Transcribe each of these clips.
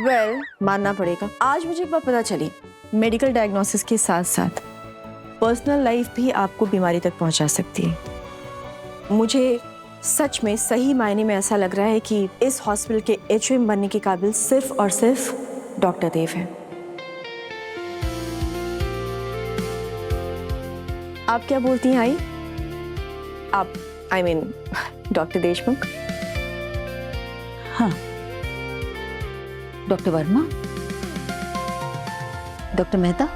मानना पड़ेगा। आज मुझे एक बात पता चली, मेडिकल डायग्नोसिस के साथ साथ पर्सनल लाइफ भी आपको बीमारी तक पहुंचा सकती है। मुझे सच में सही मायने में ऐसा लग रहा है कि इस हॉस्पिटल के एचओएम बनने के काबिल सिर्फ और सिर्फ डॉक्टर देव है। आप क्या बोलती हैं आई? आप आई मीन डॉक्टर देशमुख? हाँ, doctor Verma, doctor Mehta.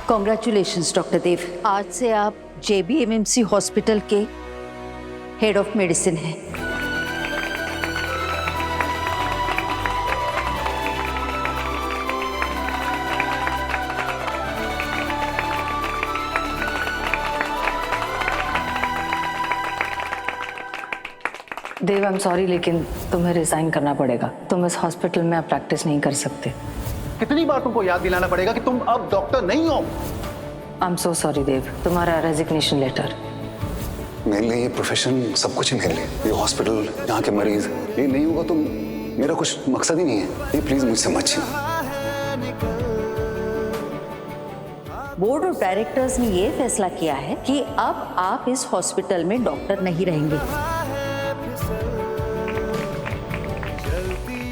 Congratulations doctor Dev, आज से आप JBMMC हॉस्पिटल के हेड ऑफ मेडिसिन हैं। देव, आई एम सॉरी, लेकिन तुम्हें रिजाइन करना पड़ेगा। तुम इस हॉस्पिटल में अब प्रैक्टिस नहीं कर सकते। कितनी बार तुमको याद दिलाना पड़ेगा कि तुम अब डॉक्टर नहीं हो? आई एम सो सॉरी देव, तुम्हारा रेजिग्नेशन लेटर। मेरे लिए ये प्रोफेशन सब कुछ है। मेरे लिए ये हॉस्पिटल, यहाँ के मरीज, ये नहीं होगा तो मेरा कुछ मकसद ही नहीं है। ये प्लीज मुझसे मत छीनो। बोर्ड ऑफ डायरेक्टर्स ने ये फैसला किया है कि अब आप इस हॉस्पिटल में डॉक्टर नहीं रहेंगे।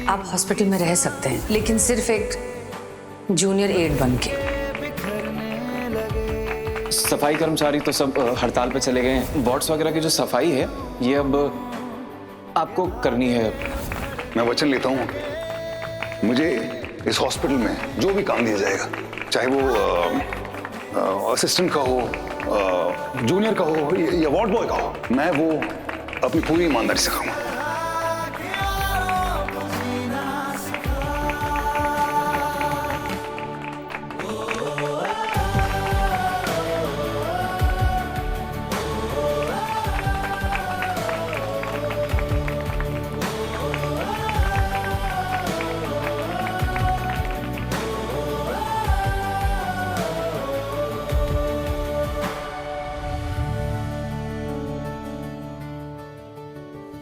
आप हॉस्पिटल में रह सकते हैं, लेकिन सिर्फ एक जूनियर एड बन के। सफाई कर्मचारी तो सब हड़ताल पे चले गए हैं। वार्ड्स वगैरह की जो सफाई है ये अब आपको करनी है। मैं वचन लेता हूँ, मुझे इस हॉस्पिटल में जो भी काम दिया जाएगा, चाहे वो असिस्टेंट का हो, जूनियर का हो या वार्ड बॉय का हो, मैं वो अपनी पूरी ईमानदारी से खाऊंगा।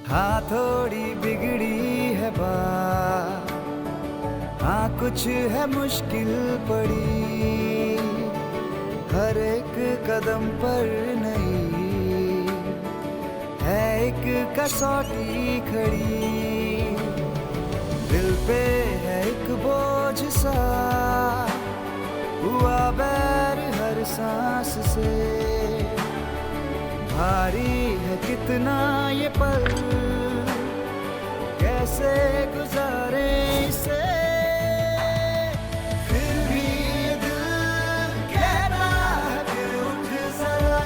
हाँ थोड़ी बिगड़ी है बात, हाँ कुछ है मुश्किल पड़ी, हर एक कदम पर नहीं है एक कसौटी खड़ी। दिल पे है एक बोझ सा, हुआ बैर हर सांस से, भारी है कितना ये पल, कैसे गुजारे इसे। फिर भी दिल कहता है फिर उठ जरा,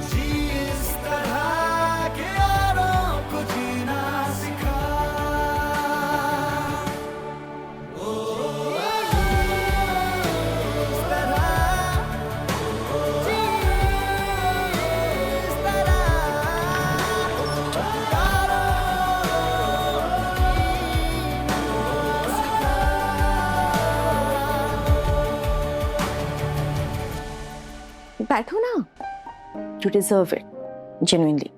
जी इस तरह के औरों को जीना सिखा। बैठो ना, यू डिजर्व इट, जेन्युइनली।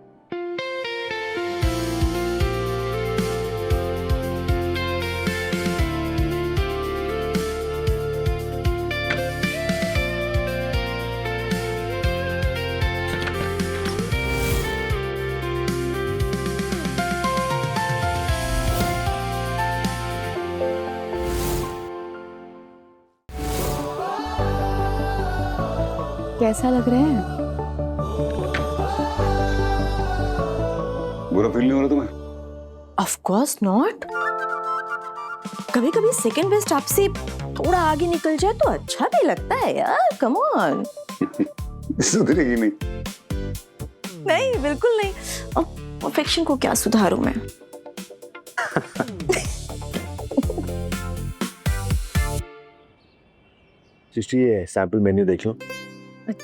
कैसा लग रहा है? बुरा फील नहीं हो रहा तुम्हें? Of course not. कभी कभी सेकंड बेस्ट आपसे थोड़ा आगे निकल जाए तो अच्छा भी लगता है यार, कम ऑन। सुधरेगी नहीं। नहीं, बिल्कुल नहीं। अब परफेक्शन को क्या सुधारूं मैं? सृष्टि ये सैंपल मेन्यू देख लो।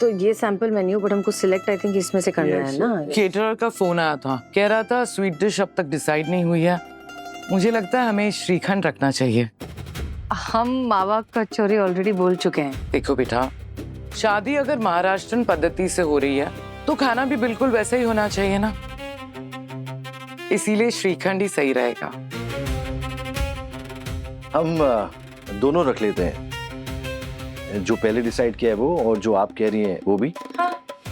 तो ये सैंपल मेन्यू, बट हमको सिलेक्ट आई थिंक इसमें से करना है ना। केटरर का फोन आया था, कह रहा था स्वीट डिश अब तक डिसाइड नहीं हुई है। मुझे लगता है हमें श्रीखंड रखना चाहिए। हम मावा कचौरी ऑलरेडी बोल चुके हैं। देखो बेटा, शादी अगर महाराष्ट्रन पद्धति से हो रही है तो खाना भी बिल्कुल वैसे ही होना चाहिए ना, इसीलिए श्रीखंड ही सही रहेगा। हम दोनों रख लेते हैं, जो पहले डिसाइड किया है वो और जो आप कह रही हैं वो भी।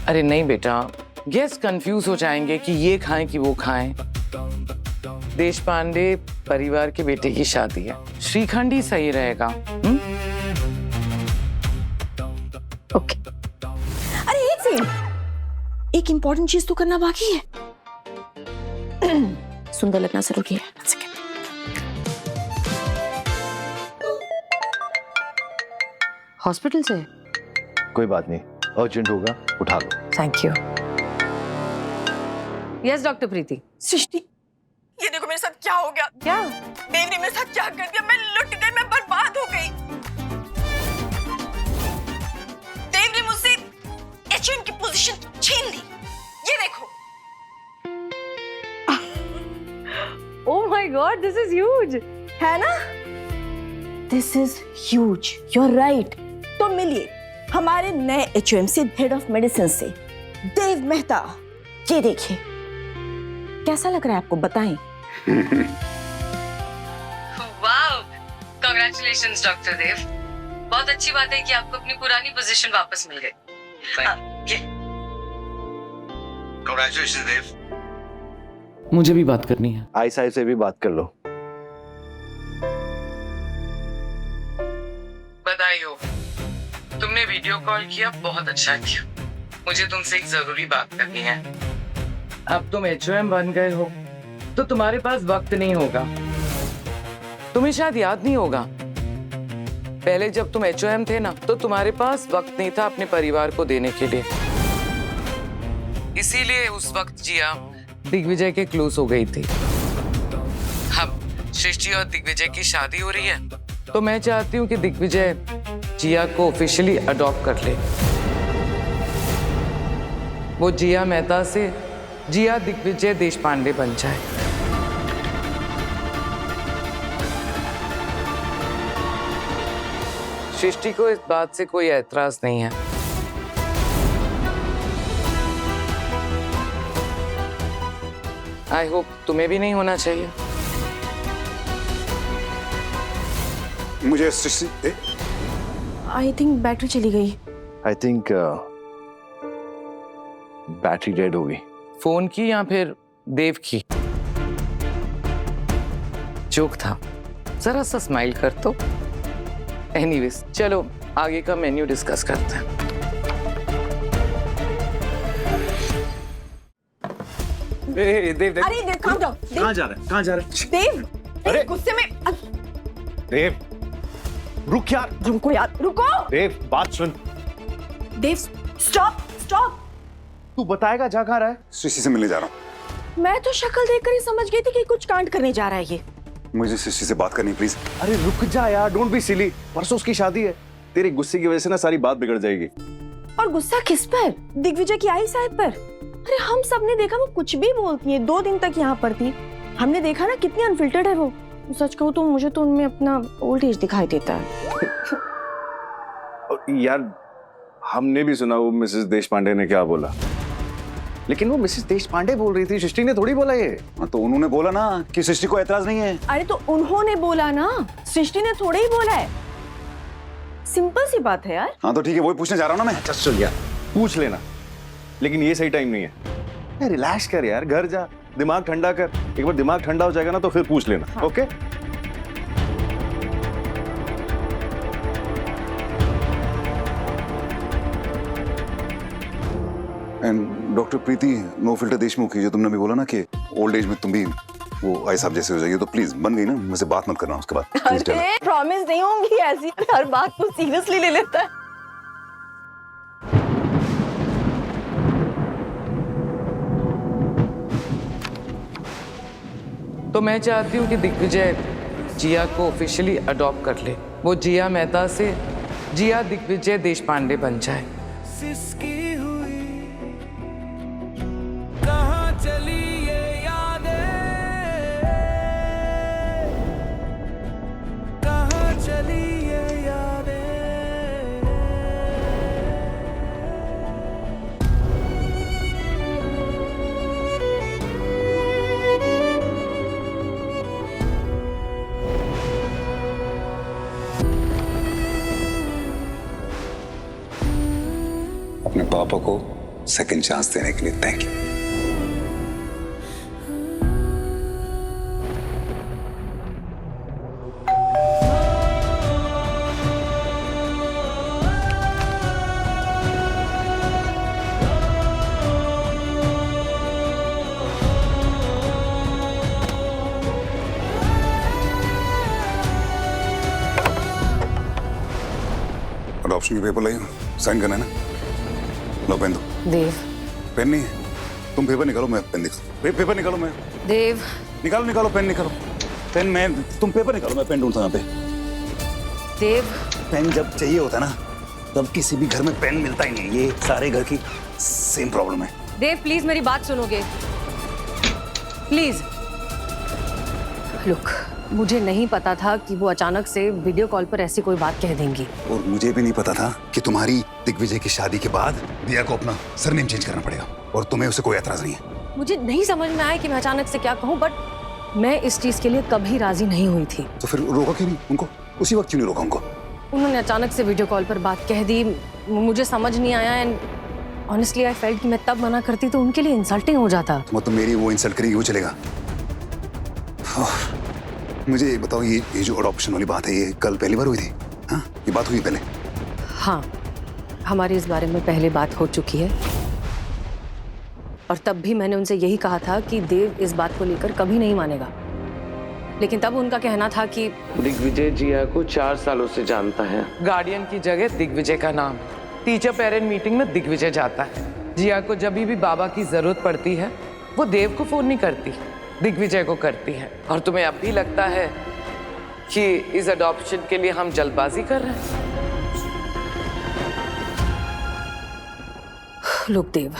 अरे नहीं बेटा, गेस्ट कंफ्यूज हो जाएंगे कि ये खाएं कि वो खाएं। देश पांडे परिवार के बेटे की शादी है, श्रीखंड ही सही रहेगा। ओके। अरे एक सेकंड, एक इंपॉर्टेंट चीज तो करना बाकी है। सुंदर लगना जरूरी है। हॉस्पिटल से? कोई बात नहीं, अर्जेंट होगा उठा लो। Thank you. Yes doctor Preeti. Srishti, ये देखो मेरे साथ क्या हो गया। क्या? देव ने मेरे साथ क्या कर दिया, मैं लुट गई, मैं बर्बाद हो गई। देव ने मुझसे एचएम की पोजीशन छीन ली। ये देखो। Oh my God, this is huge. है ना? This is huge, you are right. तो मिलिए हमारे नए एचओएम से, हेड ऑफ मेडिसिन से, देव मेहता। ये देखिए, कैसा लग रहा है आपको, बताएं। वाओ, कांग्रेचुलेशंस डॉक्टर देव। बहुत अच्छी बात है कि आपको अपनी पुरानी पोजीशन वापस मिल गई। कांग्रेचुलेशंस देव। मुझे भी बात करनी है। आई साहब से भी बात कर लो। बधाई हो, तुमने वीडियो कॉल किया, बहुत अच्छा किया। मुझे तुमसे एक जरूरी बात करनी है। अब तुम एचओएम बन गए हो तो तुम्हारे पास वक्त नहीं होगा। तुम्हें शायद याद नहीं होगा, पहले जब तुम एचओएम थे ना तो तुम्हारे पास वक्त नहीं था अपने परिवार को देने के लिए। इसीलिए उस वक्त जिया दिग्विजय के क्लोज हो गई थी। अब सृष्टि और दिग्विजय की शादी हो रही है तो मैं चाहती हूँ कि दिग्विजय जिया को ऑफिशियली अडॉप्ट कर ले। वो जिया मेहता से जिया दिग्विजय देशपांडे बन जाए। सृष्टि को इस बात से कोई ऐतराज नहीं है। आई होप तुम्हें भी नहीं होना चाहिए। मुझे आई थिंक बैटरी चली गई। आई थिंक बैटरी डेड होगी। फोन की या फिर देव की? जोक था, जरा सा स्माइल कर तो। एनीवेज, चलो आगे का मेन्यू डिस्कस करते हैं। देव अरे देव, calm down। देव, कहाँ जा रहा है? कहाँ जा रहा है? देव, अरे! गुस्से में। देव, रुक यार। रुको यार, रुको। देव, बात सुन। देव, स्टॉप स्टॉप। तू बताएगा जा कहाँ रहा है? सृष्टि से मिलने जा रहा हूँ। मैं तो शक्ल देखकर ही समझ गई थी कि कुछ कांड करने जा रहा है ये। मुझे सृष्टि से बात करनी, प्लीज। अरे रुक जा यार, डोंट बी सिली। परसों उसकी शादी है, तेरे गुस्से की वजह से ना सारी बात बिगड़ जाएगी। और गुस्सा किस पर? दिग्विजय की आई साहब पर। अरे हम सब ने देखा वो कुछ भी बोलती है, 2 दिन तक यहाँ पर थी, हमने देखा ना कितनी अनफिल्टर्ड है वो। सच कहूँ तो मुझे तो उनमें अपना ओल्ड एज दिखाई देता है। यार हमने भी सुना वो मिसेस देशपांडे ने क्या बोला, लेकिन वो मिसेस देशपांडे बोल रही थी, सृष्टि ने थोड़ी बोला ये। तो उन्होंने बोला ना कि सृष्टि को ऐतराज नहीं है। अरे तो उन्होंने बोला ना, सृष्टि ने थोड़े ही बोला है। सिंपल सी बात है यार। हाँ तो ठीक है, वही पूछने जा रहा हूँ ना मैं। अच्छा चल यार, पूछ लेना, लेकिन ये सही टाइम नहीं है। रिलैक्स कर यार, घर जा, दिमाग ठंडा कर। एक बार दिमाग ठंडा हो जाएगा ना तो फिर पूछ लेना। हाँ। Okay? And doctor Preeti no filter Deshmukh की, जो तुमने भी बोला ना कि ओल्ड एज में तुम भी वो आई साहब जैसे हो जाएगी, तो प्लीज बन गई ना, मुझसे बात मत करना उसके बाद। अरे प्रॉमिस नहीं होंगी ऐसी, हर बात को सीरियसली ले लेता है। तो मैं चाहती हूँ कि दिग्विजय जिया को ऑफिशियली अडॉप्ट कर ले। वो जिया मेहता से जिया दिग्विजय देशपांडे बन जाए। सिसकी हुई कहाँ चली ये यादें, कहाँ चली ये यादें। अपने पापा को सेकंड चांस देने के लिए थैंक यू। अडॉप्शन के पेपर लाई साइन करना है ना? लो पेन दो। देव, पेन नहीं है, तुम पेपर निकालो, मैं पेन निकालो। पेपर निकालो, मैं देव, निकालो पेन निकालो। पेन मैं, तुम पेपर निकालो, मैं पेन ढूंढता हूँ यहाँ पे। देव, पेन जब चाहिए होता है ना, तब किसी भी घर में पेन मिलता ही नहीं। ये सारे घर की सेम प्रॉब्लम है। देव प्लीज मेरी बात सुनोगे? प्लीज। लुक, मुझे नहीं पता था कि वो अचानक से वीडियो कॉल पर ऐसी कोई बात कह देंगी। और मुझे भी नहीं पता था कि तुम्हारी दिग्विजय की शादी के बाद दिया को अपना सरनेम चेंज करना पड़ेगा और तुम्हें उसे कोई एतराज नहीं है। मुझे नहीं समझ में आया कि मैं अचानक से क्या कहूँ, बट मैं इस चीज के लिए कभी राजी नहीं हुई थी। तो फिर रोका क्यों नहीं उनको? उसी वक्त क्यों नहीं रोका उनको? उन्होंने अचानक से वीडियो कॉल पर बात कह दी, मुझे समझ नहीं आया एंड ऑनेस्टली आई फेल्ट कि मैं तब मना करती तो उनके लिए इंसल्टिंग हो जाता। मतलब मेरी वो इंसल्ट करेगी, वो चलेगा? मुझे ये बताओ, ये जो अडॉप्शन वाली बात है, ये कल पहली बार हुई थी? हाँ, ये बात हुई पहले? हाँ, हमारी इस बारे में पहले बात हो चुकी है और तब भी मैंने उनसे यही कहा था कि देव इस बात को लेकर कभी नहीं मानेगा, लेकिन तब उनका कहना था कि दिग्विजय जिया को 4 सालों से जानता है। गार्डियन की जगह दिग्विजय का नाम। टीचर पेरेंट मीटिंग में दिग्विजय जाता है। जिया को जब भी बाबा की जरूरत पड़ती है वो देव को फोन नहीं करती, दिग्विजय को करती है। और तुम्हें अब भी लगता है कि इस अडॉप्शन के लिए हम जल्दबाजी कर रहे हैं? लोक देव,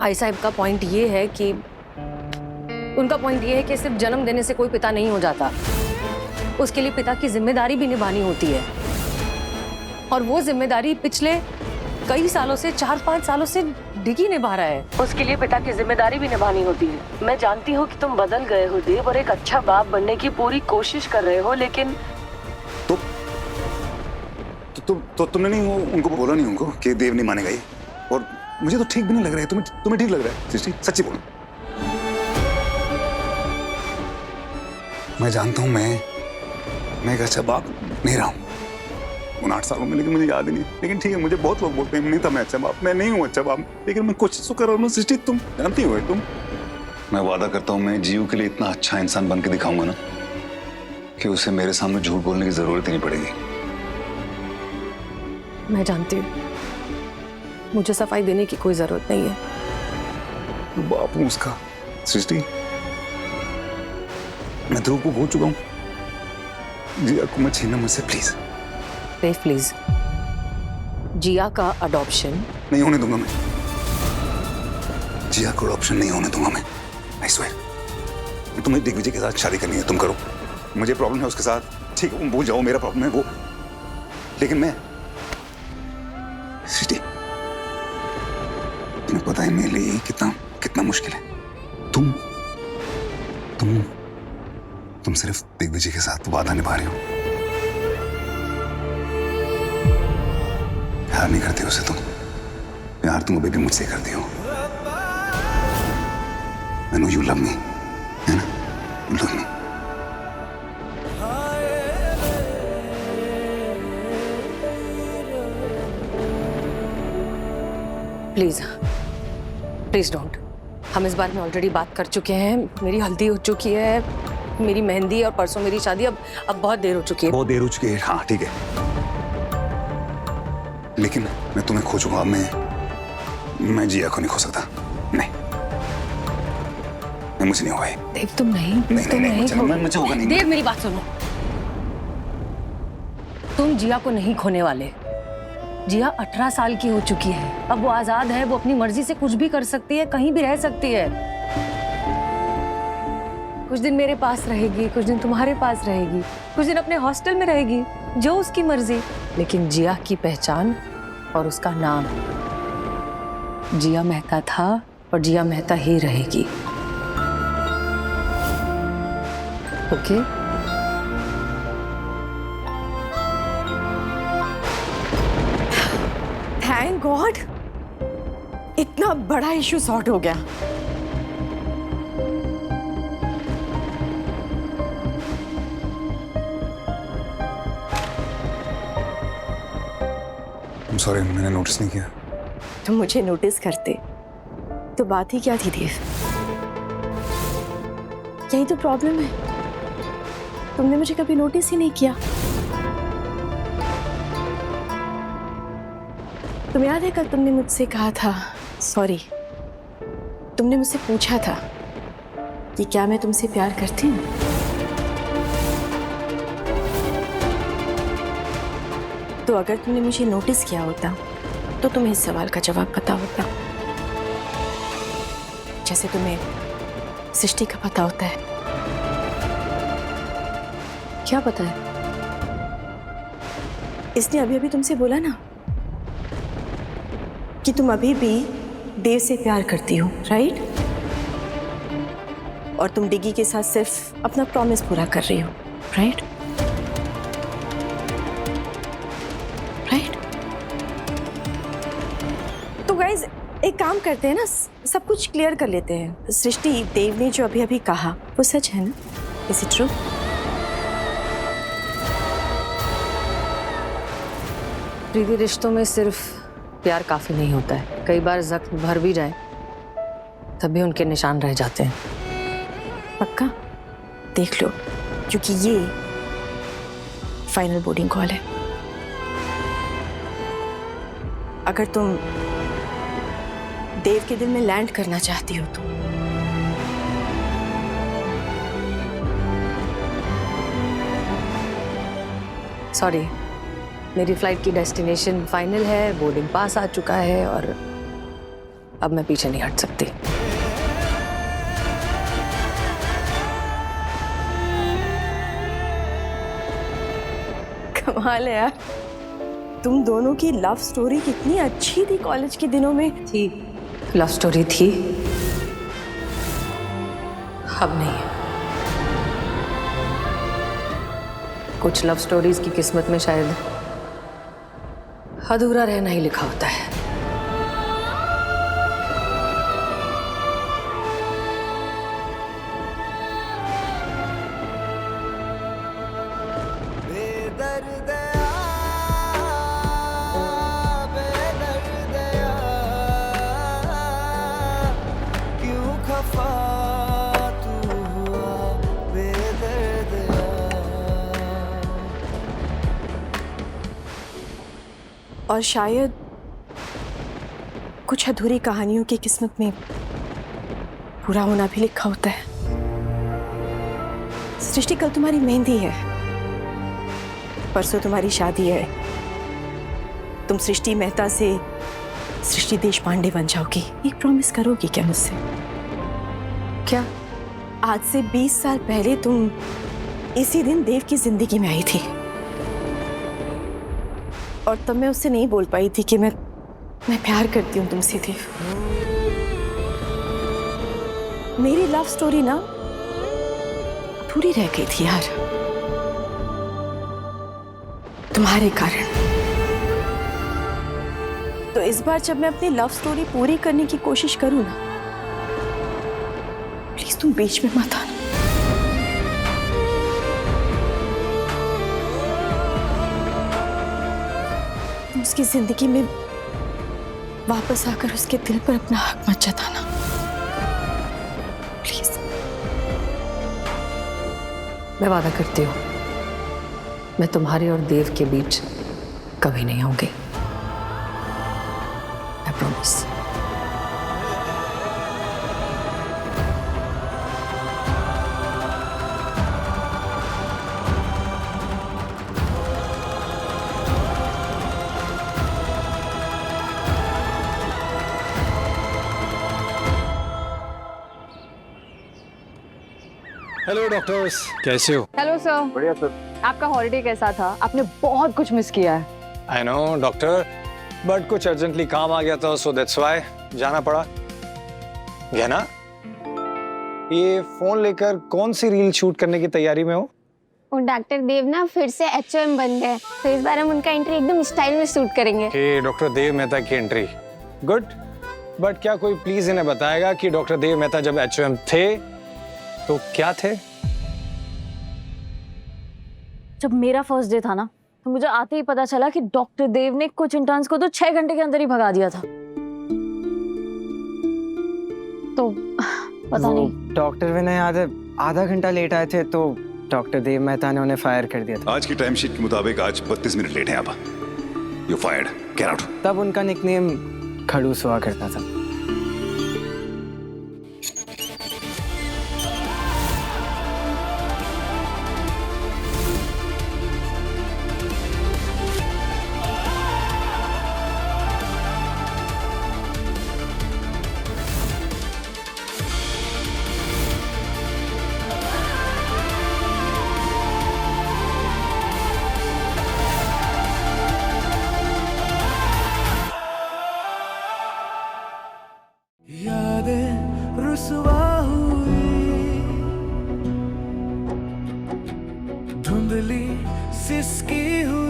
आई साहब का पॉइंट ये है कि उनका पॉइंट ये है कि सिर्फ जन्म देने से कोई पिता नहीं हो जाता, उसके लिए पिता की जिम्मेदारी भी निभानी होती है और वो जिम्मेदारी पिछले कई सालों से 4-5 सालों से डिगी निभा रहा है। उसके लिए पिता की जिम्मेदारी भी निभानी होती है। मैं जानती हूँ कि तुम बदल गए हो देव और एक अच्छा बाप बनने की पूरी कोशिश कर रहे हो, लेकिन तुमने नहीं उनको बोला नहीं उनको कि देव नहीं मानेगा ये? और मुझे तो ठीक भी नहीं लग रहा है। तुम्हें ठीक लग रहा है? सृष्टि सच्ची बोलो। मैं जानता हूँ मैं एक अच्छा बाप नहीं रहा हूँ उन 8 सालों में, लेकिन मुझे याद ही नहीं। लेकिन ठीक है, मुझे बहुत लोग बोलते हैं नहीं था मैं अच्छा बाप, मैं नहीं हूँ अच्छा बाप, लेकिन मैं कोशिश तो कर रहा हूँ। सृष्टि तुम जानती हो, तुम, मैं वादा करता हूँ मैं जीव के लिए इतना अच्छा इंसान बन के दिखाऊंगा ना कि उसे मेरे सामने झूठ बोलने की जरूरत ही नहीं पड़ेगी। मैं जानती हूँ मुझे सफाई देने की कोई जरूरत नहीं है। बाप हूँ उसका। सृष्टि, मैं ध्रुव को खो चुका हूँ, जिया को मत छीनना मुझसे प्लीज। देव प्लीज, जिया का अडॉप्शन नहीं होने दूंगा मैं। जिया को अडॉप्शन नहीं होने दूंगा मैं, आई स्वेयर। तुम्हें दिग्विजय के साथ शादी करनी है, तुम करो। मुझे प्रॉब्लम है उसके साथ, ठीक है, भूल जाओ, मेरा प्रॉब्लम है वो। लेकिन मैं, सृष्टि, तुम्हें पता है मेरे लिए कितना मुश्किल है। तुम सिर्फ दिग्विजय के साथ वादा निभा रही हो, प्यार नहीं करती उसे तुम। प्यार तुम अभी भी मुझसे करती हो। I know you love me, है ना? You love me. Please don't. हम इस बारे में ऑलरेडी बात कर चुके हैं। मेरी हल्दी हो चुकी है, मेरी मेहंदी, और परसों मेरी शादी। अब बहुत देर हो चुकी है। बहुत देर हो चुकी है, हाँ ठीक है, लेकिन मैं तुम्हें खो चुका। मैं जिया को नहीं खो सकता। नहीं, मुझे नहीं होगा ये। देव तुम नहीं मुझे होगा नहीं। देव मेरी बात सुनो, तुम जिया को नहीं खोने वाले। जिया 18 साल की हो चुकी है, अब वो आजाद है, वो अपनी मर्जी से कुछ भी कर सकती है, कहीं भी रह सकती है। कुछ दिन मेरे पास रहेगी, कुछ दिन तुम्हारे पास रहेगी, कुछ दिन अपने हॉस्टल में रहेगी, जो उसकी मर्जी। लेकिन जिया की पहचान और उसका नाम जिया मेहता था और जिया मेहता ही रहेगी। ओके? थैंक गॉड, इतना बड़ा इशू सॉर्ट हो गया। सॉरी, मैंने नोटिस नहीं किया। तुम मुझे नोटिस करते तो बात ही क्या थी देव? यही तो प्रॉब्लम है, तुमने मुझे कभी नोटिस ही नहीं किया। तुम्हें याद है कल तुमने मुझसे कहा था, सॉरी, तुमने मुझसे पूछा था कि क्या मैं तुमसे प्यार करती हूँ? तो अगर तुमने मुझे नोटिस किया होता तो तुम्हें इस सवाल का जवाब पता होता, जैसे तुम्हें सृष्टि का पता होता है। क्या पता है? इसने अभी अभी तुमसे बोला ना कि तुम अभी भी देव से प्यार करती हो, राइट? और तुम डिगी के साथ सिर्फ अपना प्रॉमिस पूरा कर रही हो, राइट? राइट? तो गाइज एक काम करते हैं ना, सब कुछ क्लियर कर लेते हैं। सृष्टि, देव ने जो अभी अभी कहा वो सच है ना? Is it true? प्रीति, रिश्तों में सिर्फ प्यार काफी नहीं होता है, कई बार जख्म भर भी जाए तब भी उनके निशान रह जाते हैं। पक्का? देख लो, क्योंकि ये फाइनल बोर्डिंग कॉल है। अगर तुम देव के दिल में लैंड करना चाहती हो तो सॉरी, मेरी फ्लाइट की डेस्टिनेशन फाइनल है, बोर्डिंग पास आ चुका है और अब मैं पीछे नहीं हट सकती। कमाल है यार, तुम दोनों की लव स्टोरी कितनी अच्छी थी कॉलेज के दिनों में। थी, लव स्टोरी थी, अब नहीं है। कुछ लव स्टोरीज की किस्मत में शायद अधूरा रहना ही लिखा होता है। क्यों खफा तू हुआ बेदर्द? और शायद कुछ अधूरी कहानियों की किस्मत में पूरा होना भी लिखा होता है। सृष्टि, कल तुम्हारी मेहंदी है, परसों तुम्हारी शादी है। तुम सृष्टि मेहता से सृष्टि देशपांडे बन जाओगी। एक प्रॉमिस करोगी क्या मुझसे? क्या? आज से 20 साल पहले तुम इसी दिन देव की जिंदगी में आई थी और तब मैं उससे नहीं बोल पाई थी कि मैं प्यार करती हूँ तुमसे। देव, मेरी लव स्टोरी ना पूरी रह गई थी यार, तुम्हारे कारण। तो इस बार जब मैं अपनी लव स्टोरी पूरी करने की कोशिश करूं ना, प्लीज तुम बीच में मत आना। तुम उसकी जिंदगी में वापस आकर उसके दिल पर अपना हक मत जताना, प्लीज। मैं वादा करती हूँ, मैं तुम्हारे और देव के बीच कभी नहीं आऊंगी। I promise. हेलो डॉक्टर्स, कैसे हो? Hello sir. बढ़िया सर। आपका हॉलिडे कैसा था? आपने बहुत कुछ मिस किया है। आई नो डॉक्टर, बट कुछ अर्जेंटली काम आ गया था, सो दैट्स व्हाई जाना पड़ा। गहना, ये फोन लेकर कौन सी रील शूट करने की तैयारी में हो? वो डॉक्टर देव ना फिर से HOM बन गए, तो इस बार हम उनका एंट्री एकदम स्टाइल में शूट करेंगे। कि डॉक्टर देव मेहता की एंट्री, गुड। बट क्या कोई प्लीज इन्हें बताएगा कि डॉक्टर देव मेहता जब HOM थे तो क्या थे? जब मेरा फर्स्ट डे था ना, तो मुझे आते ही पता चला कि डॉक्टर देव ने कुछ इंटर्न्स को तो 6 घंटे के अंदर ही भगा दिया था। तो पता नहीं। डॉक्टर विनय आधा घंटा लेट आए थे, तो डॉक्टर देव मेहता ने उन्हें फायर कर दिया था। आज की टाइम शीट के मुताबिक आज 32 मिनट लेट हैं आप। You fired, get out. तब उनका निकनेम खड़ूस हुआ करता था। यादें रुसवा हुई, धुंधली सिसकी हुई।